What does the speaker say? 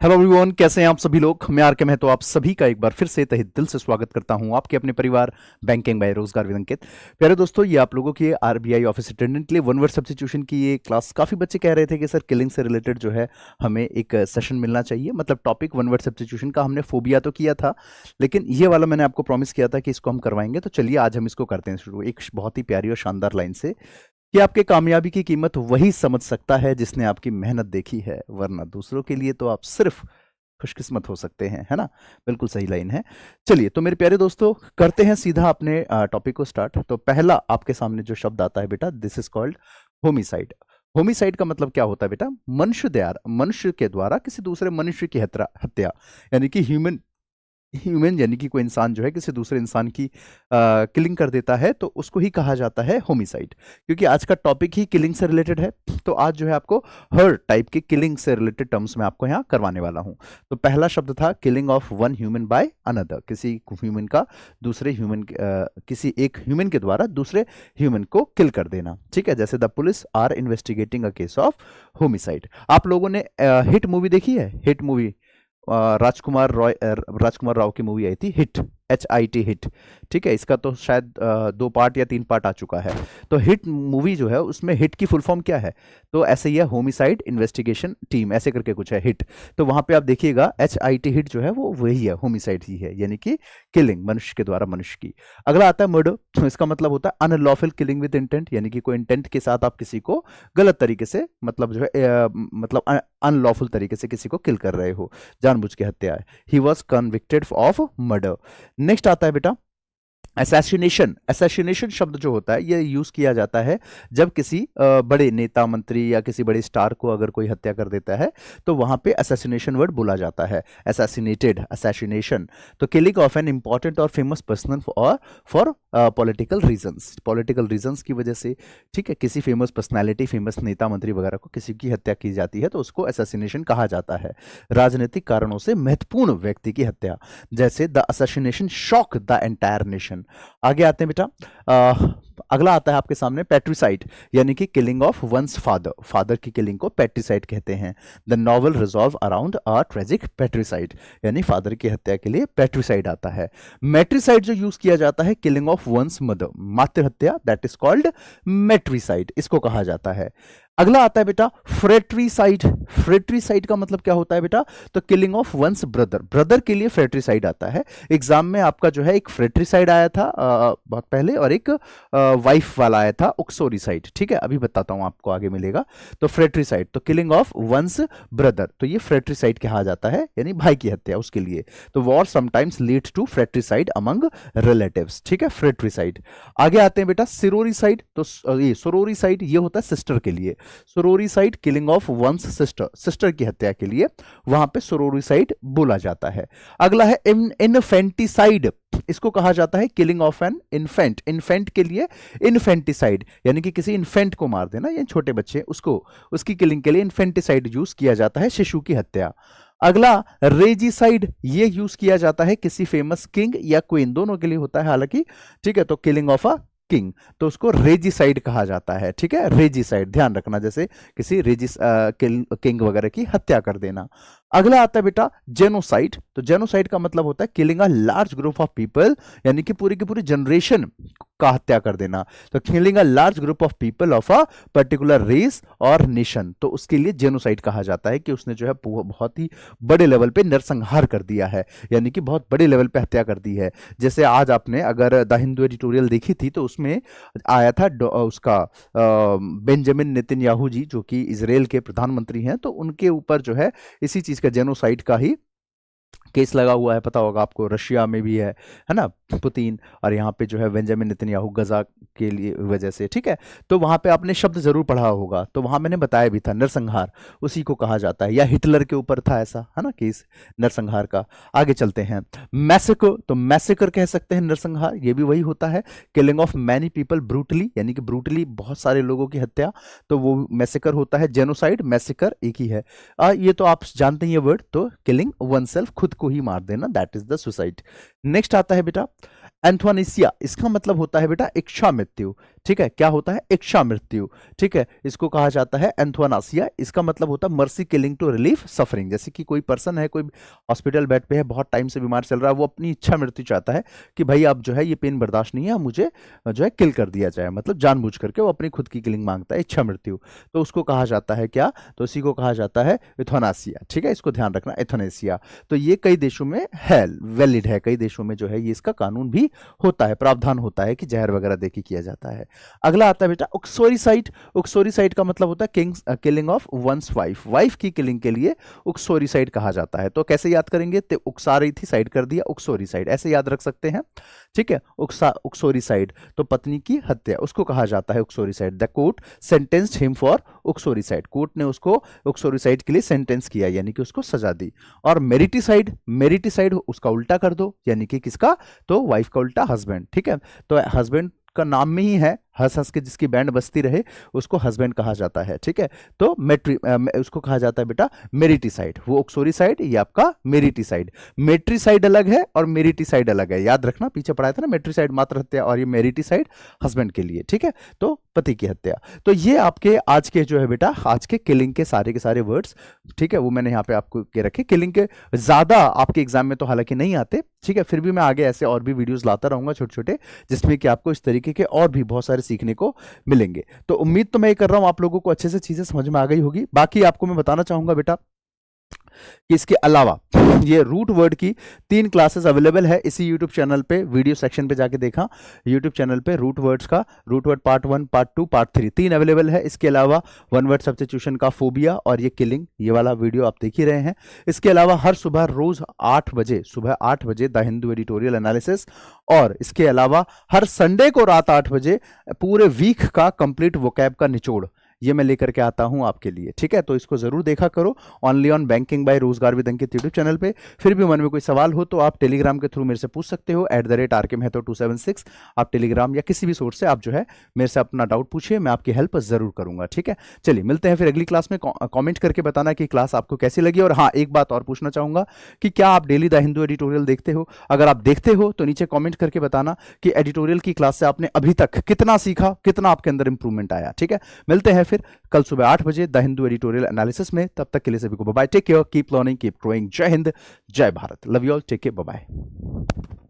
Hello everyone, कैसे हैं आप सभी लोग। मैं आर के महतो आप सभी का एक बार फिर से तहे दिल से स्वागत करता हूं आपके अपने परिवार बैंकिंग बाय रोजगार विद अंकित। प्यारे दोस्तों, ये आप लोगों की आरबीआई ऑफिस अटेंडेंट के लिए वन वर्ड सब्स्टिट्यूशन की ये क्लास। काफ़ी बच्चे कह रहे थे कि सर किलिंग से रिलेटेड जो है हमें एक सेशन मिलना चाहिए। मतलब टॉपिक वन वर्ड सब्स्टिट्यूशन का हमने फोबिया तो किया था, लेकिन ये वाला मैंने आपको प्रॉमिस किया था कि इसको हम करवाएंगे। तो चलिए आज हम इसको करते हैं शुरू, एक बहुत ही प्यारी और शानदार लाइन से कि आपके कामयाबी की कीमत वही समझ सकता है जिसने आपकी मेहनत देखी है, वरना दूसरों के लिए तो आप सिर्फ खुशकिस्मत हो सकते हैं, है ना। बिल्कुल सही लाइन है। चलिए तो मेरे प्यारे दोस्तों, करते हैं सीधा अपने टॉपिक को स्टार्ट। तो पहला आपके सामने जो शब्द आता है बेटा, this is called homicide. Homicide का मतलब क्या होता है बेटा? मनुष्य के द्वारा किसी दूसरे मनुष्य की हत्या हत्या, यानी कि ह्यूमन यानी कि कोई इंसान जो है किसी दूसरे इंसान की किलिंग कर देता है, तो उसको ही कहा जाता है होमिसाइड। क्योंकि आज का टॉपिक ही किलिंग से रिलेटेड है, तो आज जो है आपको हर टाइप के किलिंग से रिलेटेड टर्म्स में आपको यहाँ करवाने वाला हूँ। तो पहला शब्द था killing of one human by another, किसी ह्यूमन का दूसरे ह्यूमन किसी एक ह्यूमन के द्वारा दूसरे ह्यूमन को किल कर देना। ठीक है, जैसे the police are investigating a case of homicide. आप लोगों ने हिट मूवी देखी है? हिट मूवी राजकुमार राव की मूवी आई थी हिट, HIT हिट। ठीक है, इसका तो शायद 2 पार्ट या 3 पार्ट आ चुका है। तो हिट मूवी जो है उसमें हिट की फुल फॉर्म क्या है? तो ऐसे ही है, होमिसाइड इन्वेस्टिगेशन टीम, ऐसे करके कुछ है हिट। तो वहां पे आप देखिएगा HIT हिट जो है वो वही है, होमिसाइड ही है, यानी कि किलिंग मनुष्य के द्वारा मनुष्य की। अगला आता है मर्डर। तो इसका मतलब होता है अनलॉफुल किलिंग विद इंटेंट, यानी कि कोई इंटेंट के साथ आप किसी को गलत तरीके से, मतलब जो है मतलब अनलॉफुल तरीके से किसी को किल कर रहे हो, जानबूझ के हत्या है। He was convicted of murder. Next आता है बेटा असैसिनेशन शब्द जो होता है ये यूज किया जाता है जब किसी बड़े नेता मंत्री या किसी बड़े स्टार को अगर कोई हत्या कर देता है, तो वहां पे असैसिनेशन वर्ड बोला जाता है, असैसिनेशन। तो किलिंग ऑफ एन इंपॉर्टेंट और famous person for political reasons की वजह से, ठीक है, किसी फेमस पर्सनैलिटी, फेमस नेता मंत्री वगैरह को किसी की हत्या की जाती है तो उसको असैसिनेशन कहा जाता है। राजनीतिक कारणों से महत्वपूर्ण व्यक्ति की हत्या, जैसे the assassination shock the entire nation. आगे आते हैं बेटा, अगला आता है आपके सामने पैट्रिसाइड, यानी कि किलिंग ऑफ वंस फादर की किलिंग को पैट्रिसाइड कहते हैं। The novel resolve around a tragic patricide, यानी फादर की हत्या के लिए पैट्रिसाइड आता है। मैट्रिसाइड जो यूज किया जाता है किलिंग ऑफ वंस मदर, मातृ हत्या, दैट इज कॉल्ड मैट्रिसाइड, इसको कहा जाता है। अगला आता है बेटा फ्रेट्रीसाइड। फ्रेट्रीसाइड का मतलब क्या होता है बेटा? तो किलिंग ऑफ वंस ब्रदर के लिए फ्रेट्रीसाइड आता है। एग्जाम में आपका जो है एक फ्रेट्रीसाइड आया था बहुत पहले, और एक वाइफ वाला आया था उक्सोरीसाइड। ठीक है, अभी बताता हूं आपको, आगे मिलेगा। तो फ्रेट्रीसाइड तो किलिंग ऑफ वंस ब्रदर, तो ये फ्रेट्रीसाइड कहा जाता है, यानी भाई की हत्या उसके लिए। तो war sometimes lead to fratricide among relatives. ठीक है, फ्रेट्रीसाइड। आगे आते हैं बेटा सिरोरीसाइड। तो ये सोरोरीसाइड ये होता है सिस्टर के लिए। सोरोरीसाइड किलिंग ऑफ वंस सिस्टर की हत्या के लिए वहां पे सोरोरीसाइड बोला जाता है। अगला है इनफेंटिसाइड। इसको कहा जाता है किलिंग ऑफ एन इन्फेंट के लिए इन्फेंटिसाइड, यानी कि किसी इन्फेंट को मार देना, यानी छोटे बच्चे, उसको उसकी किलिंग के लिए इन्फेंटिसाइड यूज किया जाता है, शिशु की हत्या। अगला रेजिसाइड, ये यूज किया जाता है किसी फेमस किंग या क्वीन, दोनों के लिए होता है हालांकि। ठीक है, तो किलिंग ऑफ अ किंग, तो उसको रेजिसाइड कहा जाता है। ठीक है, रेजिसाइड ध्यान रखना, जैसे किसी किंग वगैरह की हत्या कर देना। अगला आता है बेटा जेनोसाइड। तो जेनोसाइड का मतलब होता है killing a large group of people, यानी कि पूरी की पूरी जनरेशन का हत्या कर देना। तो killing a large group of people of a particular race और नेशन, तो उसके लिए जेनोसाइड कहा जाता है कि उसने जो है बहुत ही बड़े लेवल पे नरसंहार कर दिया है, यानी कि बहुत बड़े लेवल पे हत्या कर दी है। जैसे आज आपने अगर द हिंदू एडिटोरियल देखी थी तो उसमें आया था उसका बेंजामिन नेतन्याहू जी, जो कि इजराइल के प्रधानमंत्री हैं, तो उनके ऊपर जो है इसी चीज का जेनोसाइड का ही केस लगा हुआ है, पता होगा आपको। रशिया में भी है ना पुतिन, और यहाँ पे जो है बेंजामिन नेतन्याहू गजा के लिए वजह से। ठीक है, तो वहां पे आपने शब्द जरूर पढ़ा होगा, तो वहां मैंने बताया भी था नरसंहार, उसी को कहा जाता है। या हिटलर के ऊपर था ऐसा, है ना, केस नरसंहार का। आगे चलते हैं, मैसेकर। तो मैसेकर कह सकते हैं नरसंहार, ये भी वही होता है, killing of many people brutally, यानी कि ब्रूटली बहुत सारे लोगों की हत्या, तो वो मैसेकर होता है। जेनोसाइड मैसेकर एक ही है। ये तो आप जानते हैं ये वर्ड, तो किलिंग वन सेल्फ, खुद को ही मार देना, that is the suicide. Next आता है बेटा एंथोनेसिया। इसका मतलब होता है बेटा इच्छा मृत्यु। ठीक है, क्या होता है, इच्छा मृत्यु। ठीक है, इसको कहा जाता है एंथोनासिया। इसका मतलब होता है mercy killing to relief suffering. जैसे कि कोई पर्सन है, कोई हॉस्पिटल बेड पे है, बहुत टाइम से बीमार चल रहा है, वो अपनी इच्छा मृत्यु चाहता है कि भाई अब जो है ये पेन बर्दाश्त नहीं है, मुझे जो है किल कर दिया जाए, मतलब जानबूझ करके वो अपनी खुद की किलिंग मांगता है, इच्छा मृत्यु। तो उसको कहा जाता है क्या, तो इसी को कहा जाता है एथोनासिया। ठीक है, इसको ध्यान रखना, एथोनेसिया। तो ये कई देशों में है, वैलिड है, कई देशों में जो है ये इसका कानून भी होता है, प्रावधान होता है कि जहर वगैरह देके किया जाता है। अगला आता है बेटा उक्सोरिसाइड। उक्सोरिसाइड का मतलब होता है killing of one's wife. Wife की किलिंग के लिए उक्सोरिसाइड कहा जाता है। तो कैसे याद करेंगे, तो उकसा रही थी, साइड कर दिया, उक्सोरिसाइड, ऐसे याद रख सकते हैं। ठीक है, उक्सोरिसाइड तो पत्नी की हत्या, उसको कहा जाता है uxoricide. The court sentenced him for uxoricide. Court ने उसको उक्सोरिसाइड के लिए सेंटेंस किया, यानी कि उसको सजा दी। और मेरिटिसाइड, मेरिटिसाइड उसका उल्टा कर दो, यानी कि किसका, तो वाइफ का उल्टा हस्बैंड। ठीक है, तो हस्बैंड का नाम में ही है, हंस हंस के जिसकी बैंड बजती रहे उसको हस्बैंड कहा जाता है। ठीक है, तो उसको कहा जाता है बेटा मेरिटिसाइड। वो ऑक्सोरिसाइड, ये आपका मेरिटिसाइड। मेट्रिसाइड अलग है और मेरिटिसाइड अलग है, याद रखना, पीछे पढ़ाया था ना, मेट्रिसाइड मात्र हत्या और ये मेरिटिसाइड हस्बैंड के लिए। ठीक है, तो पति की हत्या। तो ये आपके आज के जो है बेटा, आज के किलिंग के सारे वर्ड्स, ठीक है, वो मैंने यहाँ पे आपको के रखे। किलिंग के ज्यादा आपके एग्जाम में तो हालांकि नहीं आते, ठीक है, फिर भी मैं आगे ऐसे और भी वीडियोस लाता रहूंगा छोटे छोटे, जिसमें कि आपको इस तरीके के और भी बहुत सारे सीखने को मिलेंगे। तो उम्मीद तो मैं ये कर रहा हूं आप लोगों को अच्छे से चीजें समझ में आ गई होगी। बाकी आपको मैं बताना चाहूंगा बेटा कि इसके अलावा ये रूट वर्ड की 3 क्लासेस अवेलेबल है इसी यूट्यूब चैनल पे, वीडियो सेक्शन पे जाके देखा, यूट्यूब चैनल पे रूट वर्ड्स का, root word part 1, part 2, part 3, 3 available है। इसके अलावा वन वर्ड सब्स्टिट्यूशन का फोबिया और ये किलिंग, ये वाला वीडियो आप देख ही रहे हैं। इसके अलावा हर सुबह रोज 8 बजे, सुबह 8 बजे द हिंदू एडिटोरियल एनालिसिस, और इसके अलावा हर संडे को रात 8 बजे पूरे वीक का कंप्लीट वोकैब का निचोड़ ये मैं लेकर के आता हूं आपके लिए। ठीक है, तो इसको जरूर देखा करो, ओनली ऑन बैंकिंग बाय रोजगार विद अंकित यूट्यूब चैनल पे। फिर भी मन में कोई सवाल हो तो आप टेलीग्राम के थ्रू मेरे से पूछ सकते हो, @RK Mehta276। आप टेलीग्राम या किसी भी सोर्स से आप जो है मेरे से अपना डाउट पूछिए, मैं आपकी हेल्प जरूर करूंगा। ठीक है, चलिए मिलते हैं फिर अगली क्लास में। कॉमेंट करके बताना कि क्लास आपको कैसी लगी। और हाँ, एक बात और पूछना चाहूंगा कि क्या आप डेली द हिंदू एडिटोरियल देखते हो? अगर आप देखते हो तो नीचे कॉमेंट करके बताना कि एडिटोरियल की क्लास से आपने अभी तक कितना सीखा, कितना आपके अंदर इंप्रूवमेंट आया। ठीक है, मिलते हैं फिर कल सुबह 8 बजे द हिंदू एडिटोरियल एनालिसिस में। तब तक के लिए सभी को bye bye, take care, keep learning, keep growing. जय हिंद, जय Bharat, love you all, take care, bye bye.